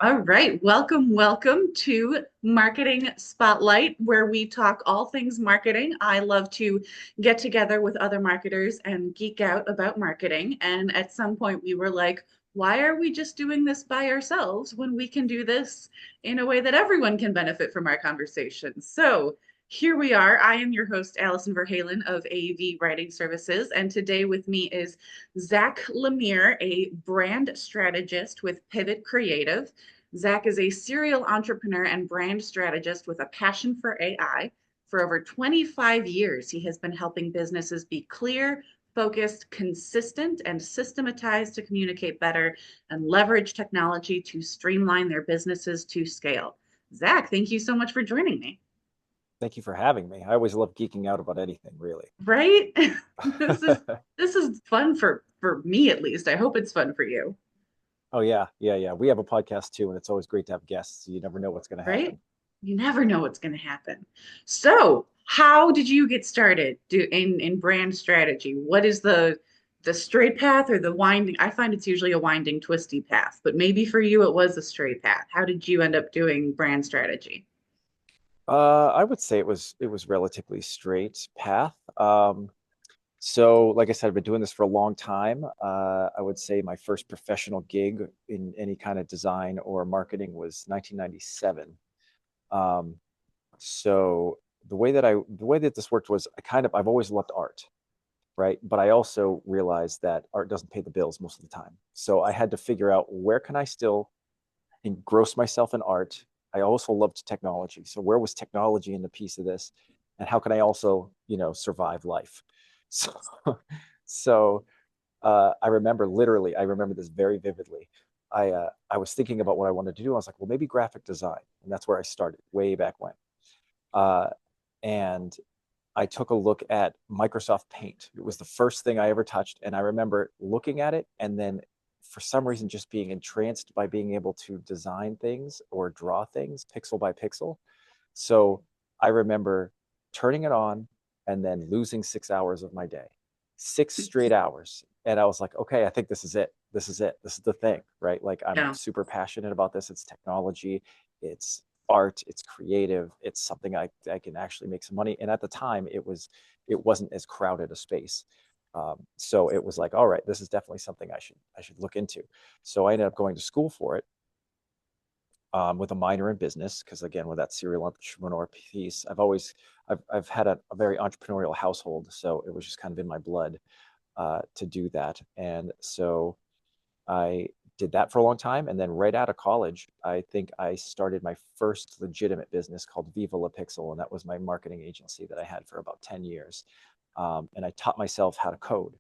All right, welcome to Marketing Spotlight, where we talk all things marketing. I love to get together with other marketers and geek out about marketing. And at some point, we were like, why are we just doing this by ourselves when we can do this in a way that everyone can benefit from our conversations? So here we are. I am your host, Alison Verhalen of AV Writing Services. And today with me is Zack Lemire, a brand strategist with Pivot Creative. Zack is a serial entrepreneur and brand strategist with a passion for AI. For over 25 years, he has been helping businesses be clear, focused, consistent, and systematized to communicate better and leverage technology to streamline their businesses to scale. Zack, thank you so much for joining me. Thank you for having me. I always love geeking out about anything, really. Right? This is this is fun for me at least. I hope it's fun for you. Oh yeah. We have a podcast too, and it's always great to have guests. So you never know what's going to Right? happen. You never know what's going to happen. So, how did you get started in brand strategy? What is the straight path or the winding? I find it's usually a winding, twisty path, but maybe for you it was a straight path. How did you end up doing brand strategy? I would say it was relatively straight path. So like I said, I've been doing this for a long time. I would say my first professional gig in any kind of design or marketing was 1997. Um, so the way that this worked was I've always loved art. Right? But I also realized that art doesn't pay the bills most of the time. So I had to figure out where can I still engross myself in art. I also loved technology. So where was technology in the piece of this? And how can I also, survive life? So, I remember this very vividly. I was thinking about what I wanted to do. I was like, well, maybe graphic design. And that's where I started way back when. Uh, and I took a look at Microsoft Paint. It was the first thing I ever touched. And I remember looking at it and then for some reason just being entranced by being able to design things or draw things pixel by pixel. So I remember turning it on and then losing 6 hours of my day, 6 straight hours. And I was like, okay, I think this is it. This is it. This is the thing, right? Like I'm Yeah. super passionate about this. It's technology, it's art, it's creative, it's something I can actually make some money. And at the time, it wasn't as crowded a space. So it was like, all right, this is definitely something I should look into. So I ended up going to school for it with a minor in business because again, with that serial entrepreneur piece, I've had a very entrepreneurial household, so it was just kind of in my blood to do that. And so I did that for a long time. And then right out of college, I think I started my first legitimate business called Viva La Pixel. And that was my marketing agency that I had for about 10 years. And I taught myself how to code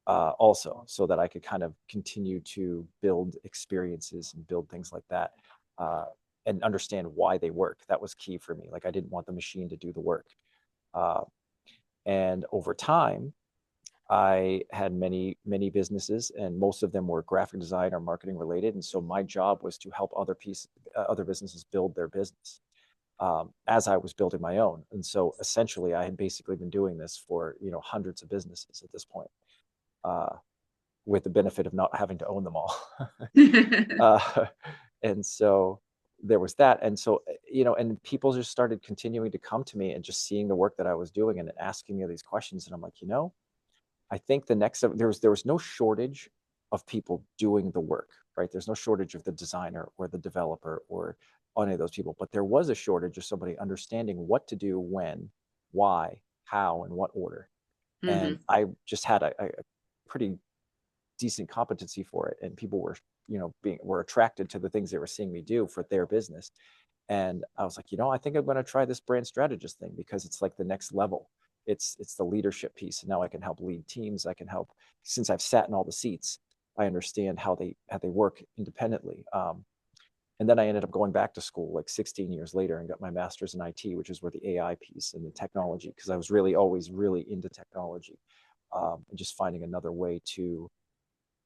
also so that I could kind of continue to build experiences and build things like that uh, and understand why they work. That was key for me. Like I didn't want the machine to do the work. Uh, and over time, I had many businesses, and most of them were graphic design or marketing related. And so my job was to help other businesses build their business as I was building my own. And so essentially, I had basically been doing this for hundreds of businesses at this point, uh, with the benefit of not having to own them all. uh, and so there was that. And so and people just started continuing to come to me and just seeing the work that I was doing and asking me these questions. And I'm like, I think there was no shortage of people doing the work, right? There's no shortage of the designer or the developer or any of those people, but there was a shortage of somebody understanding what to do, when, why, how, and what order. And Hmm. I just had a pretty decent competency for it, and people were, were attracted to the things they were seeing me do for their business. And I was like, I think I'm going to try this brand strategist thing because it's like the next level. It's the leadership piece. And now I can help lead teams. I can help, since I've sat in all the seats, I understand how they work independently. And then I ended up going back to school like 16 years later and got my master's in IT, which is where the AI piece and the technology, because I was really always really into technology, and just finding another way to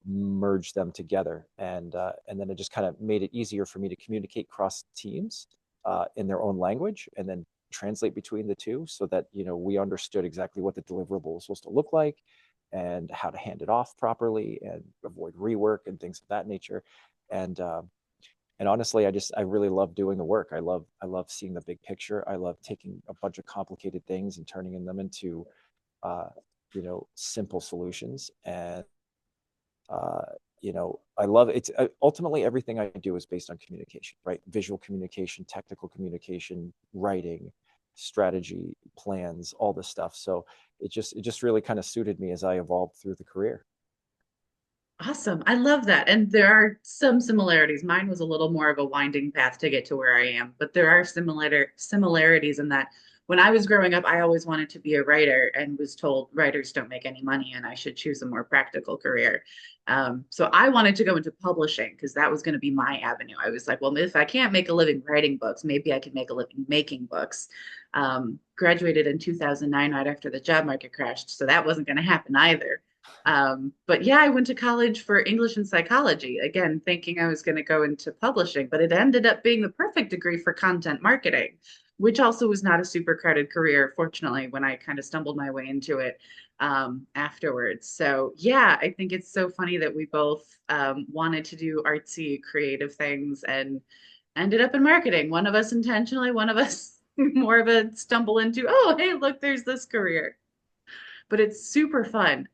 merge them together. And then it just kind of made it easier for me to communicate cross teams in their own language and then translate between the two so that we understood exactly what the deliverable was supposed to look like and how to hand it off properly and avoid rework and things of that nature. And And honestly, I really love doing the work. I love seeing the big picture. I love taking a bunch of complicated things and turning them into uh, simple solutions. And uh, I love it. It's ultimately everything I do is based on communication, right? Visual communication, technical communication, writing, strategy, plans, all this stuff. So it just really kind of suited me as I evolved through the career. Awesome. I love that. And there are some similarities. Mine was a little more of a winding path to get to where I am, but there are similarities in that when I was growing up, I always wanted to be a writer and was told writers don't make any money and I should choose a more practical career. So I wanted to go into publishing because that was going to be my avenue. I was like, well, if I can't make a living writing books, maybe I can make a living making books. Graduated in 2009, right after the job market crashed. So that wasn't going to happen either. But yeah, I went to college for English and psychology, again, thinking I was going to go into publishing, but it ended up being the perfect degree for content marketing, which also was not a super crowded career, fortunately, when I kind of stumbled my way into it afterwards. So yeah, I think it's so funny that we both wanted to do artsy, creative things and ended up in marketing. One of us intentionally, one of us more of a stumble into, oh, hey, look, there's this career, but it's super fun.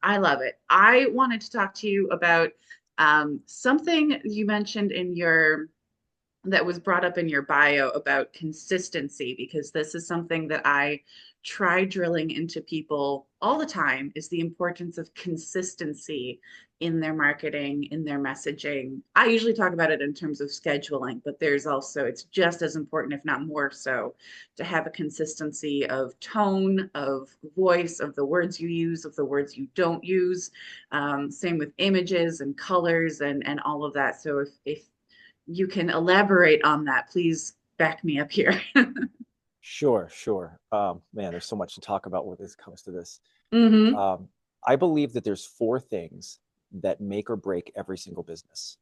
I love it. I wanted to talk to you about something you mentioned in your that was brought up in your bio about consistency, because this is something that I try drilling into people all the time is the importance of consistency in their marketing, in their messaging. I usually talk about it in terms of scheduling, but there's also, it's just as important, if not more so, to have a consistency of tone, of voice, of the words you use, of the words you don't use. Same with images and colors and all of that. So if you can elaborate on that, please back me up here. Sure, sure. Man, there's so much to talk about when this comes to this. Mm-hmm. Um, I believe that there's four things that make or break every single business,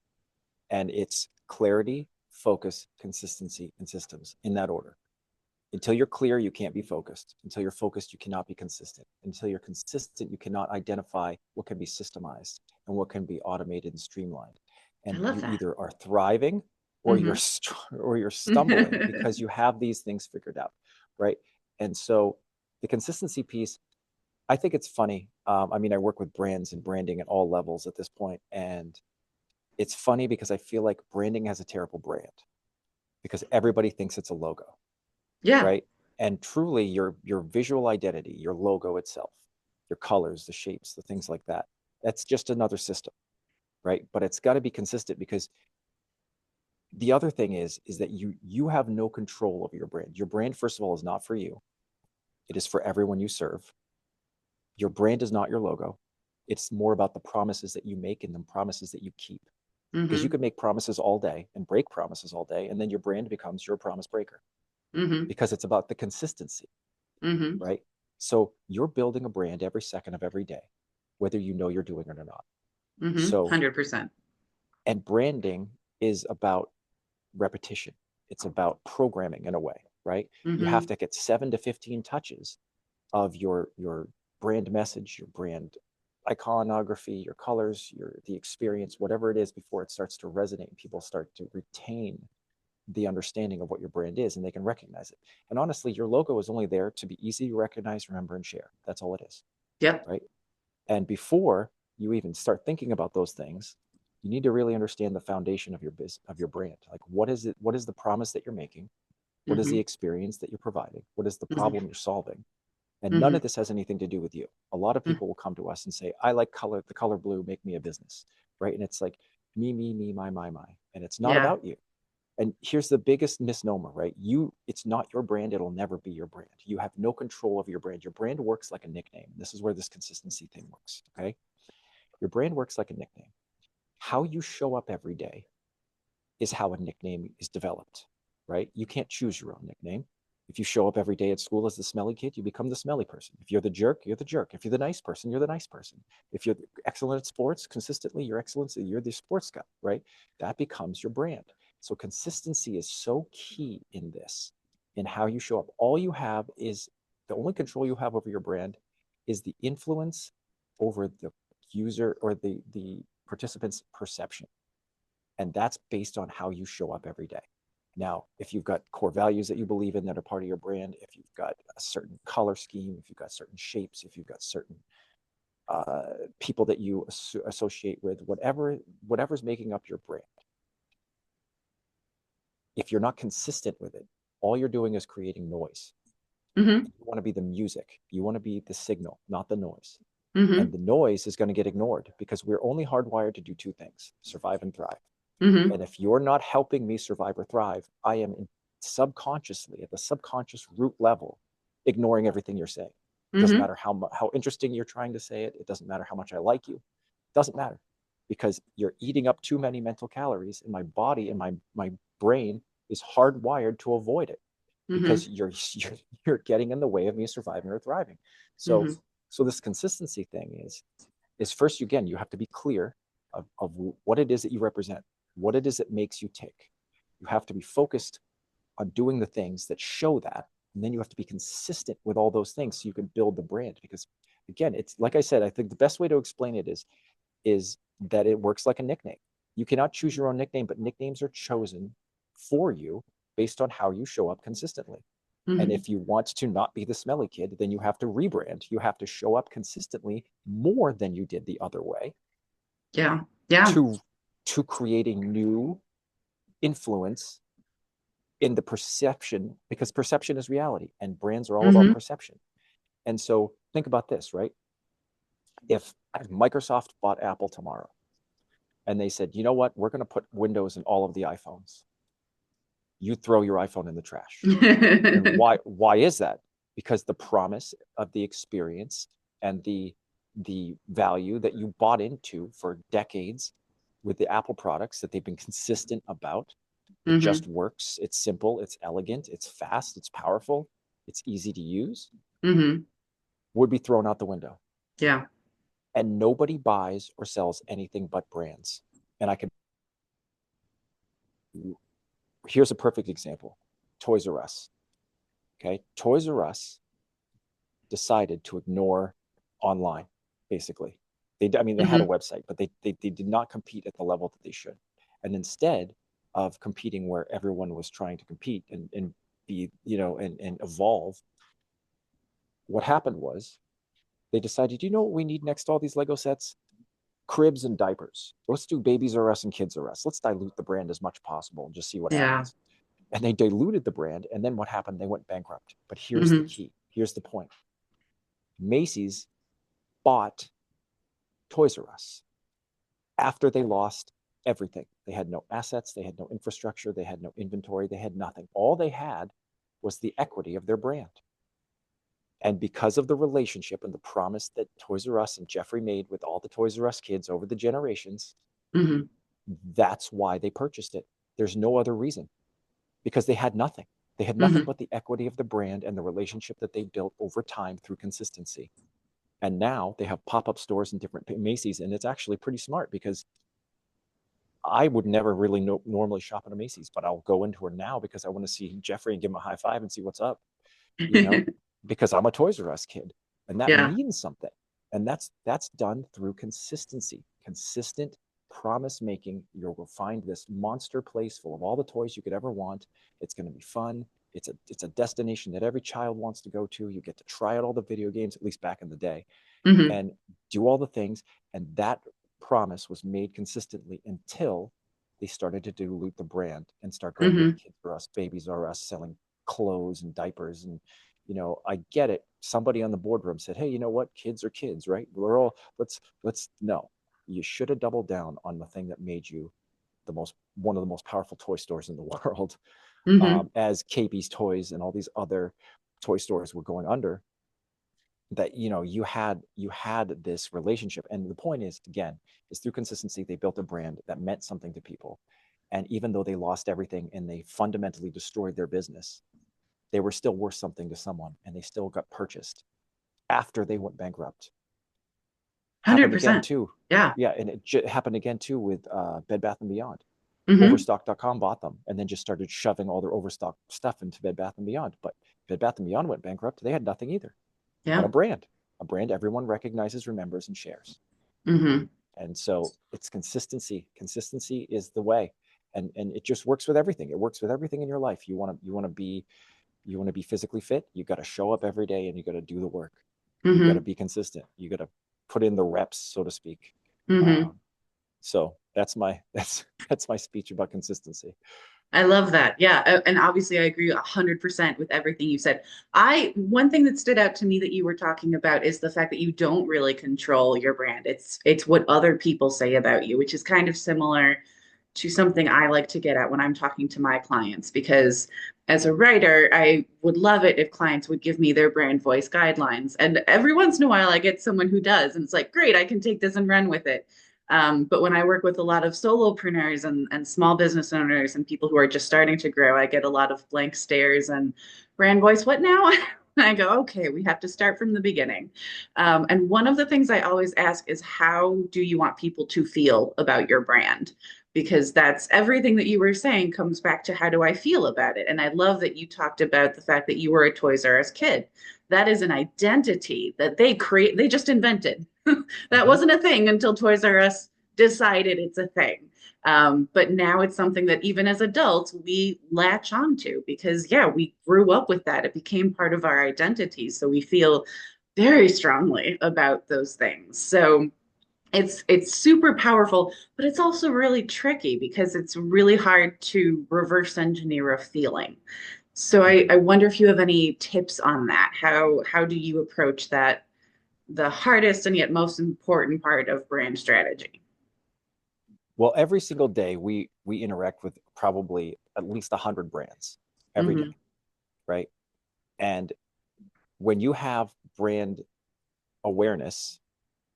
and it's clarity, focus, consistency, and systems in that order. Until you're clear, you can't be focused. Until you're focused, you cannot be consistent. Until you're consistent, you cannot identify what can be systemized and what can be automated and streamlined. I And love you that. either are thriving or Mm-hmm. or you're stumbling because you have these things figured out, right? And so the consistency piece, I think it's funny. I mean, I work with brands and branding at all levels at this point, and it's funny because I feel like branding has a terrible brand because everybody thinks it's a logo, Yeah. right? And truly, your visual identity, your logo itself, your colors, the shapes, the things like that, that's just another system, right? But it's got to be consistent because the other thing is that you have no control over your brand. Your brand, first of all, is not for you. It is for everyone you serve. Your brand is not your logo. It's more about the promises that you make and the promises that you keep. Because you Mm-hmm. could make promises all day and break promises all day, and then your brand becomes your promise breaker Mm-hmm. because it's about the consistency, Mm-hmm. right? So you're building a brand every second of every day, whether you know you're doing it or not. Mm-hmm. So, 100%. and branding is about repetition. It's about programming in a way, right? You have Mm-hmm. to get 7 to 15 touches of your brand message, your brand iconography, your colors, the experience, whatever it is, before it starts to resonate and people start to retain the understanding of what your brand is and they can recognize it. And honestly, your logo is only there to be easy to recognize, remember, and share. That's all it is, Yep. right? And before you even start thinking about those things, you need to really understand the foundation of your business, of your brand. Like, what is it? What is the promise that you're making? What is Mm-hmm. the experience that you're providing? What is the Mm-hmm. problem you're solving? And none Mm-hmm. of this has anything to do with you. A lot of people will come to us and say, I like color, the color blue, make me a business, right? And it's like me, my. And it's not Yeah. about you. And here's the biggest misnomer, right? It's not your brand. It'll never be your brand. You have no control of your brand. Your brand works like a nickname. This is where this consistency thing works. Okay. Your brand works like a nickname. How you show up every day is how a nickname is developed, right? You can't choose your own nickname. If you show up every day at school as the smelly kid, you become the smelly person. If you're the jerk, you're the jerk. If you're the nice person, you're the nice person. If you're excellent at sports consistently, you're excellent, you're the sports guy, right? That becomes your brand. So consistency is so key in this, in how you show up. All you have is the only control you have over your brand is the influence over the user or the participant's perception. And that's based on how you show up every day. Now, if you've got core values that you believe in that are part of your brand, if you've got a certain color scheme, if you've got certain shapes, if you've got certain people that you associate with, whatever's making up your brand, if you're not consistent with it, all you're doing is creating noise. Mm-hmm. You want to be the music. You want to be the signal, not the noise. Mm-hmm. And the noise is going to get ignored because we're only hardwired to do two things: survive and thrive. Mm-hmm. And if you're not helping me survive or thrive, I am subconsciously, at the subconscious root level, ignoring everything you're saying. It doesn't Mm-hmm. matter how interesting you're trying to say it. It doesn't matter how much I like you. It doesn't matter, because you're eating up too many mental calories, and my body and my brain is hardwired to avoid it, Mm-hmm. because you're getting in the way of me surviving or thriving. So Mm-hmm. so this consistency thing is first, again, you have to be clear of what it is that you represent, what it is that makes you tick. You have to be focused on doing the things that show that. And then you have to be consistent with all those things so you can build the brand. Because again, it's like I said, I think the best way to explain it is that it works like a nickname. You cannot choose your own nickname, but nicknames are chosen for you based on how you show up consistently. And Mm-hmm. if you want to not be the smelly kid, then you have to rebrand. You have to show up consistently more than you did the other way Yeah. Yeah. to to creating new influence in the perception, because perception is reality and brands are all about Mm-hmm. perception. And so think about this, right? If Microsoft bought Apple tomorrow and they said, you know what, we're going to put Windows in all of the iPhones, you throw your iPhone in the trash. And why is that? Because the promise of the experience and the value that you bought into for decades with the Apple products that they've been consistent about, it Mm-hmm. just works. It's simple, it's elegant, it's fast, it's powerful, it's easy to use, Mm-hmm. would be thrown out the window. Yeah. And nobody buys or sells anything but brands. And I can, here's a perfect example: Toys R Us. Okay. Toys R Us decided to ignore online, basically. I mean, they had a Mm-hmm. website, but they did not compete at the level that they should. And instead of competing where everyone was trying to compete and be, and evolve, what happened was they decided, you know what we need next to all these Lego sets? Cribs and diapers. Let's do Babies R Us and Kids R Us. Let's dilute the brand as much possible and just see what Yeah. happens. And they diluted the brand. And then what happened? They went bankrupt. But here's the Mm-hmm. key. Here's the point. Macy's bought Toys R Us after they lost everything. They had no assets, they had no infrastructure, they had no inventory, they had nothing. All they had was the equity of their brand. And because of the relationship and the promise that Toys R Us and Jeffrey made with all the Toys R Us kids over the generations, Mm-hmm. that's why they purchased it. There's no other reason, because they had nothing. They had nothing Mm-hmm. but the equity of the brand and the relationship that they built over time through consistency. And now they have pop-up stores in different Macy's, and it's actually pretty smart, because I would never really normally shop at a Macy's, but I'll go into her now because I want to see Jeffrey and give him a high five and see what's up, you know, because I'm a Toys R Us kid, and that Yeah. means something. And that's done through consistency, consistent promise making. You'll find this monster place full of all the toys you could ever want. It's going to be fun. It's a destination that every child wants to go to. You get to try out all the video games, at least back in the day, Mm-hmm. and do all the things. And that promise was made consistently until they started to dilute the brand and start going with Mm-hmm. Kids R Us, Babies R Us, selling clothes and diapers. And, I get it. Somebody on the boardroom said, hey, you know what? Kids are kids, right? We're all, no, you should have doubled down on the thing that made you one of the most powerful toy stores in the world. Mm-hmm. As KB's Toys and all these other toy stores were going under, that you had this relationship. And the point is, again, is through consistency they built a brand that meant something to people. And even though they lost everything and they fundamentally destroyed their business, they were still worth something to someone, and they still got purchased after they went bankrupt. Happened again 100%. too. Yeah. Yeah, and it happened again too with Bed Bath and Beyond. Mm-hmm. Overstock.com bought them and then just started shoving all their overstock stuff into Bed Bath and Beyond. But Bed Bath and Beyond went bankrupt. They had nothing either, but Yeah. a brand everyone recognizes, remembers, and shares. Mm-hmm. And so it's consistency. Consistency is the way. And it just works with everything. It works with everything in your life. You want to be physically fit. You got to show up every day and you got to do the work. You got to Mm-hmm. be consistent. You got to put in the reps, so to speak. Mm-hmm. Um, so that's my speech about consistency. I love that. Yeah. And obviously I agree 100% with everything you said. One thing that stood out to me that you were talking about is the fact that you don't really control your brand. It's what other people say about you, which is kind of similar to something I like to get at when I'm talking to my clients, because as a writer, I would love it if clients would give me their brand voice guidelines. And every once in a while I get someone who does, and it's like, great, I can take this and run with it. But when I work with a lot of solopreneurs and small business owners and people who are just starting to grow, I get a lot of blank stares and brand voice, what now? I go, okay, we have to start from the beginning. And one of the things I always ask is, how do you want people to feel about your brand? Because that's everything that you were saying comes back to, how do I feel about it? And I love that you talked about the fact that you were a Toys R Us kid. That is an identity that they just invented. That Mhm. wasn't a thing until Toys R Us decided it's a thing. But now it's something that even as adults, we latch onto because, yeah, we grew up with that. It became part of our identity. So we feel very strongly about those things. So it's super powerful, but it's also really tricky because it's really hard to reverse engineer a feeling. So I Mhm. wonder if you have any tips on that. How do you approach that, the hardest and yet most important part of brand strategy? Well, every single day we interact with probably at least 100 brands every Mm-hmm. day, right? And when you have brand awareness,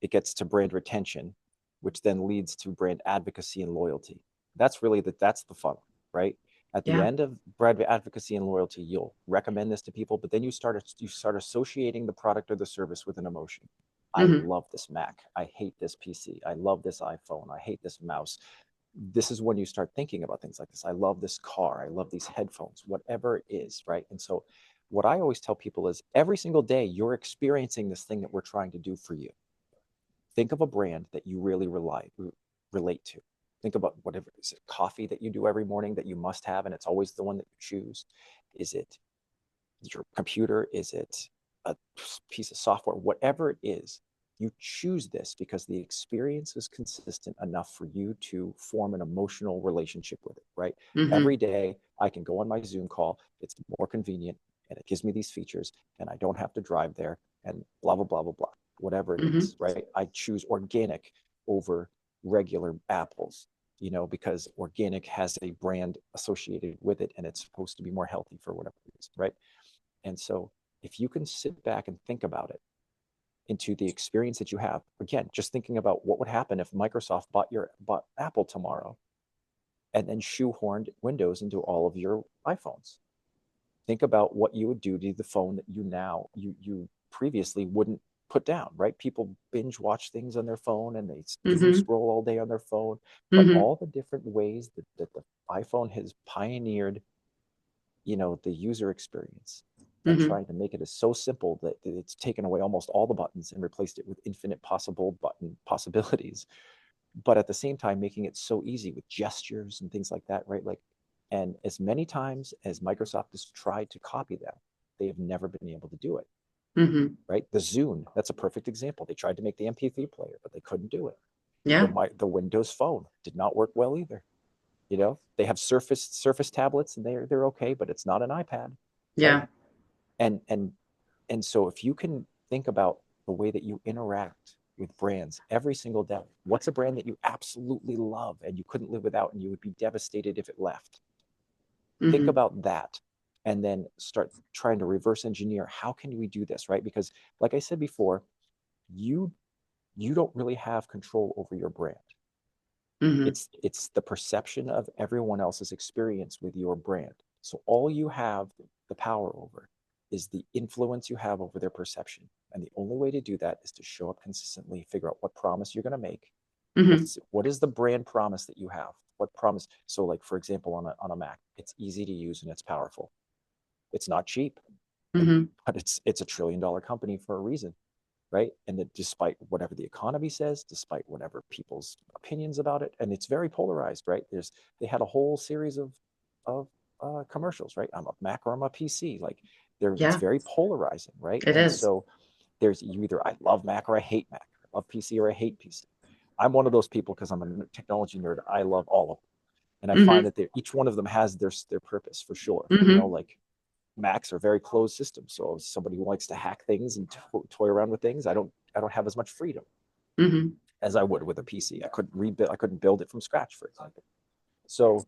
it gets to brand retention, which then leads to brand advocacy and loyalty. That's the fun, right? At the Yeah. end of brand advocacy and loyalty, you'll recommend this to people, but then you start associating the product or the service with an emotion. I Mm-hmm. love this Mac. I hate this PC. I love this iPhone. I hate this mouse. This is when you start thinking about things like this. I love this car. I love these headphones, whatever it is, right? And so, what I always tell people is every single day you're experiencing this thing that we're trying to do for you. Think of a brand that you really relate to. Think about whatever is it, coffee that you do every morning that you must have, and it's always the one that you choose. Is it your computer? Is it a piece of software? Whatever it is, you choose this because the experience is consistent enough for you to form an emotional relationship with it, right? Mm-hmm. Every day I can go on my Zoom call, it's more convenient and it gives me these features and I don't have to drive there and blah, blah, blah, blah, blah, whatever it Mm-hmm. is, right? I choose organic over regular apples, because organic has a brand associated with it and it's supposed to be more healthy for whatever it is, right? And so if you can sit back and think about it into the experience that you have, again, just thinking about what would happen if Microsoft bought Apple tomorrow and then shoehorned Windows into all of your iPhones. Think about what you would do to the phone that you previously wouldn't put down, right? People binge watch things on their phone and they doom Mm-hmm. scroll all day on their phone. But Mm-hmm. all the different ways that the iPhone has pioneered, the user experience and Mm-hmm. trying to make it as so simple that it's taken away almost all the buttons and replaced it with infinite possible button possibilities, but at the same time making it so easy with gestures and things like that, right? Like, and as many times as Microsoft has tried to copy them, they have never been able to do it, Mm-hmm. right? The Zune, that's a perfect example. They tried to make the MP3 player, but they couldn't do it. Yeah. The Windows Phone did not work well either. They have Surface tablets and they're okay, but it's not an iPad, right? Yeah. And and and so if you can think about the way that you interact with brands every single day, what's a brand that you absolutely love and you couldn't live without and you would be devastated if it left? Think Mm-hmm. about that and then start trying to reverse engineer, how can we do this, right? Because like I said before, you you don't really have control over your brand. Mm-hmm. It's the perception of everyone else's experience with your brand. So all you have the power over is the influence you have over their perception. And the only way to do that is to show up consistently, figure out what promise you're going to make. Mm-hmm. What is the brand promise that you have? What promise? So like for example, on a Mac, it's easy to use and it's powerful. It's not cheap, Mm-hmm. but it's $1 trillion company for a reason. right? And that despite whatever the economy says, despite whatever people's opinions about it, and it's very polarized, right? They had a whole series of commercials, right? I'm a Mac or I'm a PC. Like it's Yeah, very polarizing, right? it And is. so there's you either I love Mac or I hate Mac, I love PC or I hate PC. I'm one of those people because I'm a technology nerd. I love all of them, and I find Mm-hmm. that each one of them has their purpose for sure. Mm-hmm. Like Macs are very closed systems. So as somebody who likes to hack things and toy around with things, I don't have as much freedom Mm-hmm. as I would with a PC. I couldn't build it from scratch, for example. So,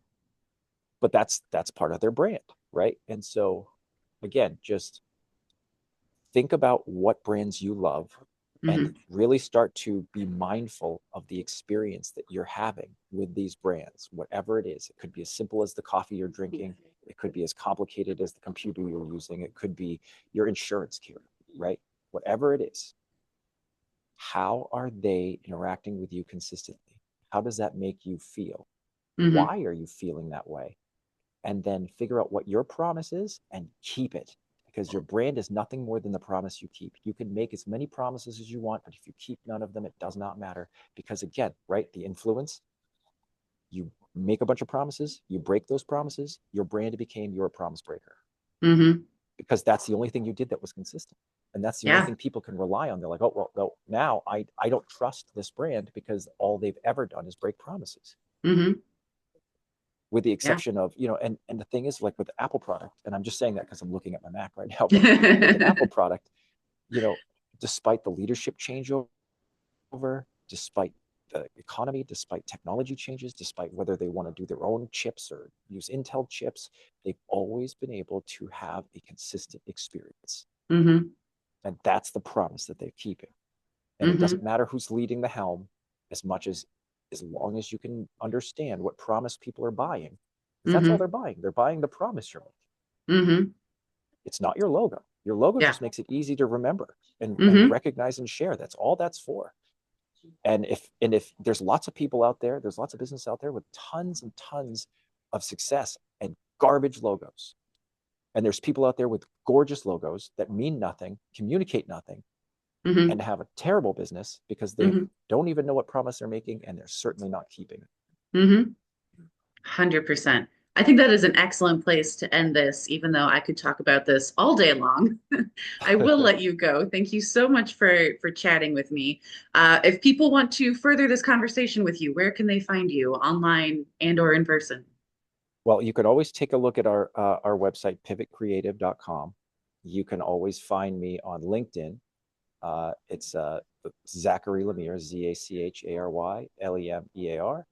but that's part of their brand, right? And so again, just think about what brands you love and Mm-hmm. really start to be mindful of the experience that you're having with these brands, whatever it is. It could be as simple as the coffee you're drinking. It could be as complicated as the computer you're using. It could be your insurance carrier, right? Whatever it is, how are they interacting with you consistently? How does that make you feel? Mm-hmm. Why are you feeling that way? And then figure out what your promise is and keep it, because your brand is nothing more than the promise you keep. You can make as many promises as you want, but if you keep none of them, it does not matter. Because again, right, the influence, you make a bunch of promises, you break those promises, your brand became your promise breaker, Mm-hmm. because that's the only thing you did that was consistent. And that's the only Yeah. thing people can rely on. They're like, oh, well, no, now I don't trust this brand because all they've ever done is break promises, Mm-hmm. with the Yeah. exception of, and the thing is, like with the Apple product, and I'm just saying that because I'm looking at my Mac right now, but with an Apple product, you know, despite the leadership changeover, despite the economy, despite technology changes, despite whether they want to do their own chips or use Intel chips, they've always been able to have a consistent experience. Mm-hmm. And that's the promise that they're keeping. And it doesn't Mm-hmm. matter who's leading the helm, as much as long as you can understand what promise people are buying, because that's all Mm-hmm. they're buying. They're buying the promise you're making. Mm-hmm. It's not your logo. Your logo Yeah. just makes it easy to remember and Mm-hmm. recognize and share. That's all that's for. And if there's lots of people out there, there's lots of business out there with tons and tons of success and garbage logos. And there's people out there with gorgeous logos that mean nothing, communicate nothing, Mm-hmm. and have a terrible business because they Mm-hmm. don't even know what promise they're making and they're certainly not keeping it. Mm-hmm. 100%. I think that is an excellent place to end this, even though I could talk about this all day long. I will let you go. Thank you so much for chatting with me. If people want to further this conversation with you, where can they find you online and or in person? Well, you can always take a look at our website, pivotcreative.com. You can always find me on LinkedIn. It's Zachary Lemire, ZACHARY LEMEAR.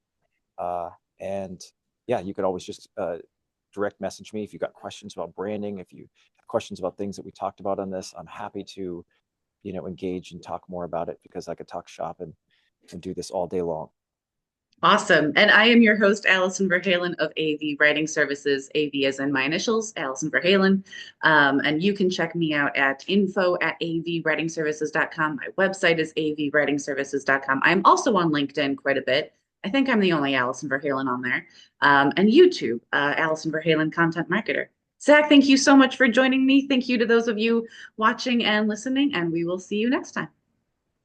Uh, and yeah, you can always just direct message me if you've got questions about branding, if you have questions about things that we talked about on this. I'm happy to, engage and talk more about it, because I could talk shop and do this all day long. Awesome. And I am your host, Alison Verhalen of AV Writing Services. AV as in my initials, Alison Verhalen. And you can check me out at info@avwritingservices.com. My website is avwritingservices.com. I'm also on LinkedIn quite a bit. I think I'm the only Alison Verhalen on there. And YouTube, Alison Verhalen Content Marketer. Zach, thank you so much for joining me. Thank you to those of you watching and listening, and we will see you next time.